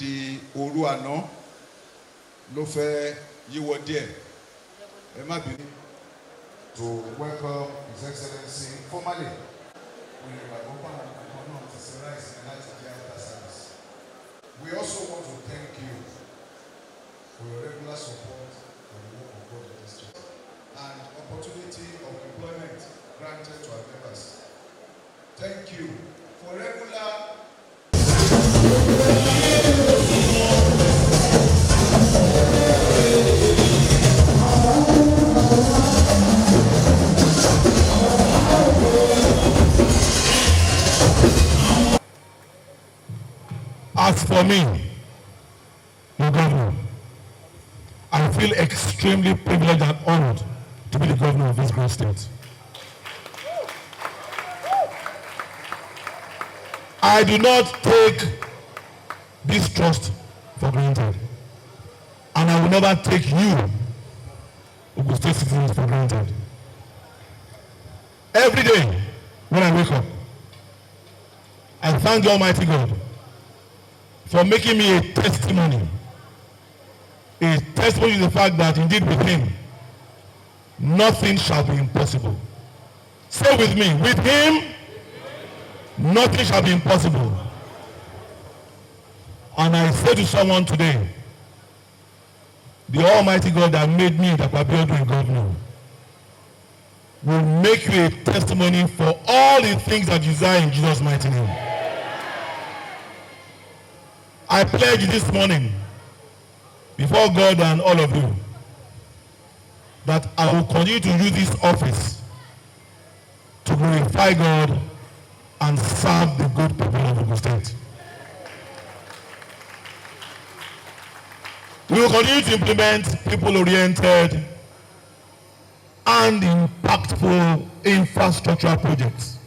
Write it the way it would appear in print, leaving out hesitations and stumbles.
di òru àná ló fẹ́ yíwọ́ díẹ̀. Ẹ má bínú. To welcome His Excellency formally. We also want to thank you for your regular support for the work of God in this church and opportunity of employment granted to our members. Thank you for regular. As for me, the governor, I feel extremely privileged and honored to be the governor of this great state. I do not take this trust for granted, and I will never take you, Ogun State citizens, for granted. Every day when I wake up, I thank the Almighty God for making me a testimony to the fact that indeed with Him, nothing shall be impossible. Say with me, with Him, nothing shall be impossible. And I say to someone today, the Almighty God that made me the Abiodun governor will make you a testimony for all the things that you desire in Jesus' mighty name. I pledge this morning before God and all of you that I will continue to use this office to glorify God and serve the good people of Ogun State. We will continue to implement people-oriented and impactful infrastructural projects